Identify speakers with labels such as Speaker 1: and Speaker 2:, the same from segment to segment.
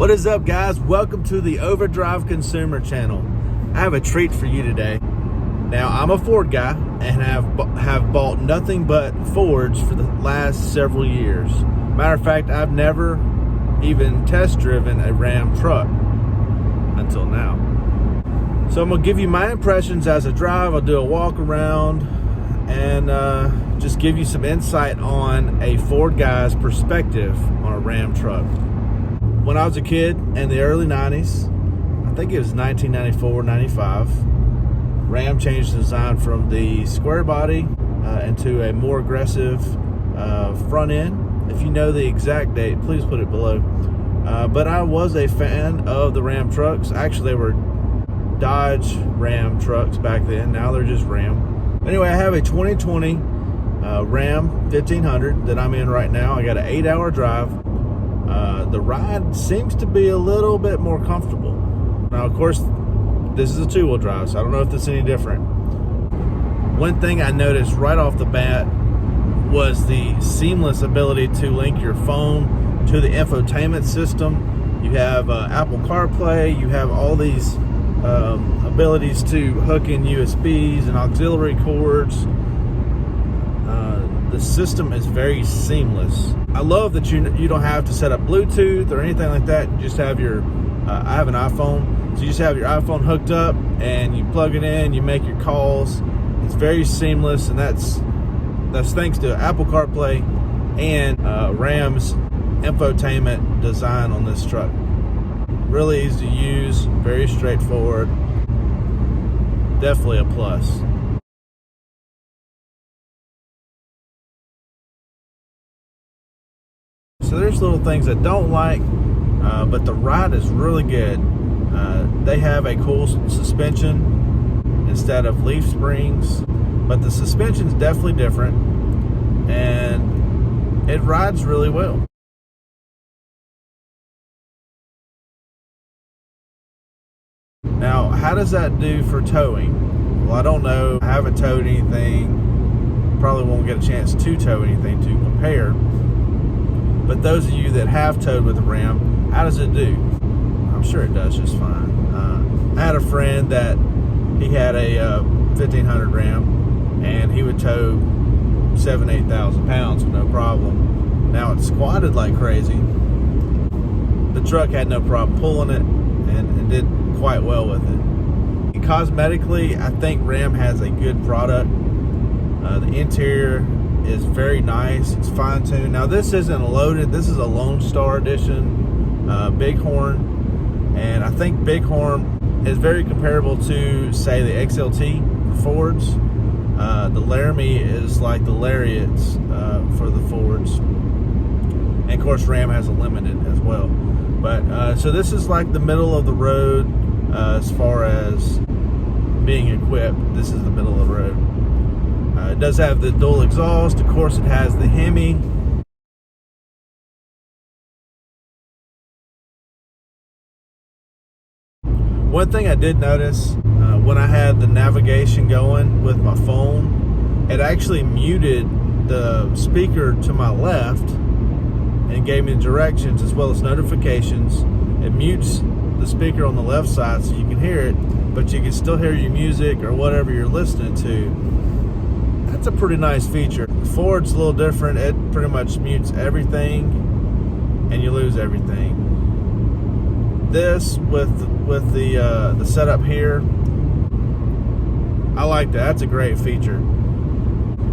Speaker 1: What is up, guys? Welcome to the Overdrive Consumer Channel. I have a treat for you today. Now, I'm a Ford guy and have bought nothing but Fords for the last several years. Matter of fact, I've never even test driven a Ram truck until now. So I'm gonna give you my impressions as I drive. I'll do a walk around and just give you some insight on a Ford guy's perspective on a Ram truck. When I was a kid in the early 90s, I think it was 1994, 95, Ram changed the design from the square body into a more aggressive front end. If you know the exact date, please put it below. But I was a fan of the Ram trucks. Actually, they were Dodge Ram trucks back then. Now they're just Ram. Anyway, I have a 2020 Ram 1500 that I'm in right now. I got an 8-hour drive. The ride seems to be a little bit more comfortable. Now, of course, this is a two-wheel drive, so I don't know if that's any different. One thing I noticed right off the bat was the seamless ability to link your phone to the infotainment system. You have Apple CarPlay, you have all these abilities to hook in USBs and auxiliary cords. The system is very seamless. I love that you don't have to set up Bluetooth or anything like that. You just have your, I have an iPhone, so you just have your iPhone hooked up and you plug it in, you make your calls. It's very seamless, and that's thanks to Apple CarPlay and Ram's infotainment design on this truck. Really easy to use, very straightforward. Definitely a plus. So there's little things I don't like, but the ride is really good. They have a cool suspension instead of leaf springs, but the suspension is definitely different, and it rides really well. Now, how does that do for towing? Well, I don't know. I haven't towed anything. Probably won't get a chance to tow anything to compare. But those of you that have towed with a Ram, how does it do? I'm sure it does just fine. I had a friend that he had a 1500 Ram, and he would tow 7,000-8,000 pounds with no problem. Now it squatted like crazy. The truck had no problem pulling it, and did quite well with it. And cosmetically, I think Ram has a good product. The interior is very nice. It's fine-tuned. Now, this isn't loaded. This is a Lone Star Edition Bighorn, and I think Bighorn is very comparable to, say, the XLT for Fords. The Laramie is like the Lariats for the Fords, and of course Ram has a Limited as well. But so this is like the middle of the road as far as being equipped. This is the middle of the road. It does have the dual exhaust. Of course, it has the Hemi. One thing I did notice when I had the navigation going with my phone, it actually muted the speaker to my left and gave me directions as well as notifications. It mutes the speaker on the left side so you can hear it, but you can still hear your music or whatever you're listening to. That's a pretty nice feature. Ford's a little different. It pretty much mutes everything and you lose everything. This with the setup here, I like that. That's a great feature.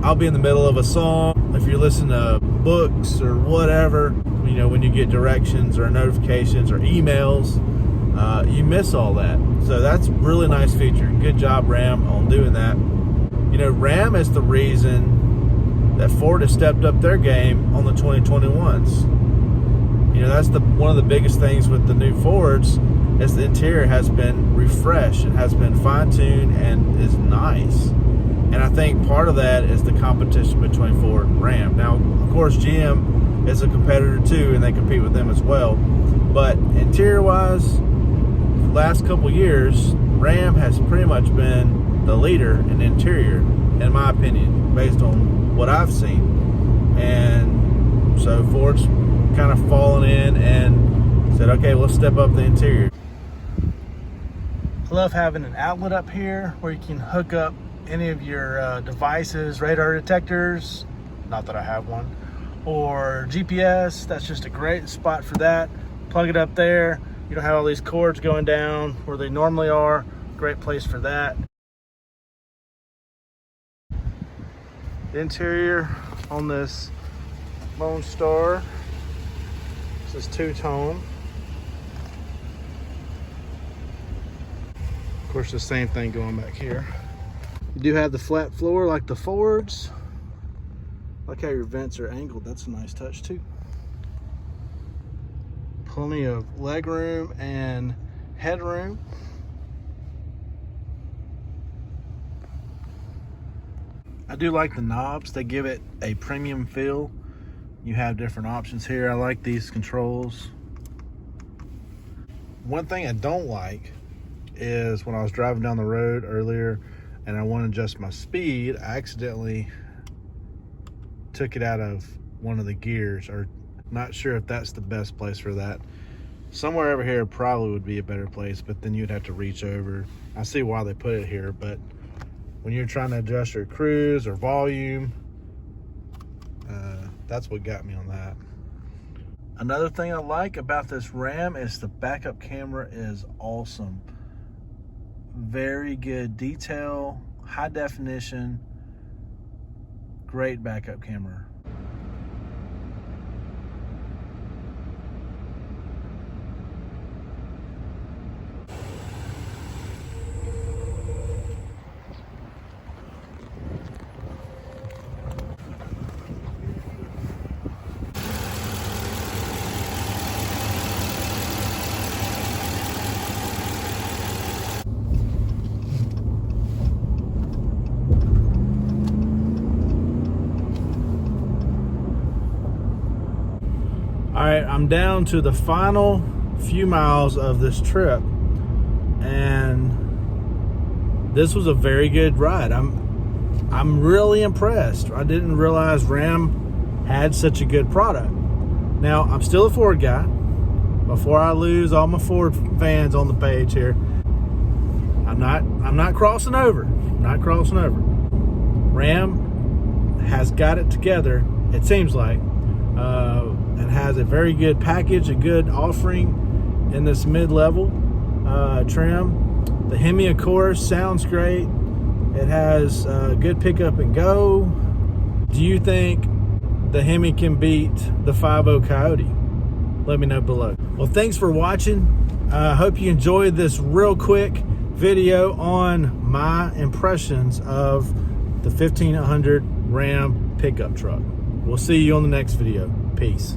Speaker 1: I'll be in the middle of a song. If you're listening to books or whatever, you know, when you get directions or notifications or emails, you miss all that. So that's a really nice feature. Good job, Ram, on doing that. You know, Ram is the reason that Ford has stepped up their game on the 2021s. You know, that's one of the biggest things with the new Fords is the interior has been refreshed. It has been fine-tuned and is nice. And I think part of that is the competition between Ford and Ram. Now, of course, GM is a competitor too, and they compete with them as well. But interior-wise, the last couple years, Ram has pretty much been the leader in interior, in my opinion, based on what I've seen. And so Ford's kind of fallen in and Said, okay, let's step up the interior. I love having an outlet up here where you can hook up any of your devices, radar detectors, not that I have one, or GPS. That's just a great spot for that. Plug it up there. You don't have all these cords going down where they normally are. Great place for that. The interior on this Lone Star, this is two-tone. Of course, the same thing going back here. You do have the flat floor like the Fords. Like how your vents are angled. That's a nice touch too. Plenty of leg room and headroom. I do like the knobs. They give it a premium feel. You have different options here. I like these controls. One thing I don't like is when I was driving down the road earlier and I want to adjust my speed, I accidentally took it out of one of the gears, or not sure if that's the best place for that. Somewhere over here probably would be a better place, but then you'd have to reach over. I see why they put it here, but when you're trying to adjust your cruise or volume, that's what got me on that. Another thing I like about this Ram is the backup camera is awesome. Very good detail, high definition, great backup camera. All right, I'm down to the final few miles of this trip, and this was a very good ride. I'm really impressed. I didn't realize Ram had such a good product. Now, I'm still a Ford guy. Before I lose all my Ford fans on the page here, I'm not crossing over. Not crossing over. Ram has got it together, it seems like. And has a very good package, a good offering in this mid-level trim. The Hemi, of course, sounds great. It has good pickup and go. Do you think the Hemi can beat the 5.0 Coyote? Let me know below. Well, thanks for watching. I hope you enjoyed this real quick video on my impressions of the 1500 Ram pickup truck. We'll see you on the next video. Peace.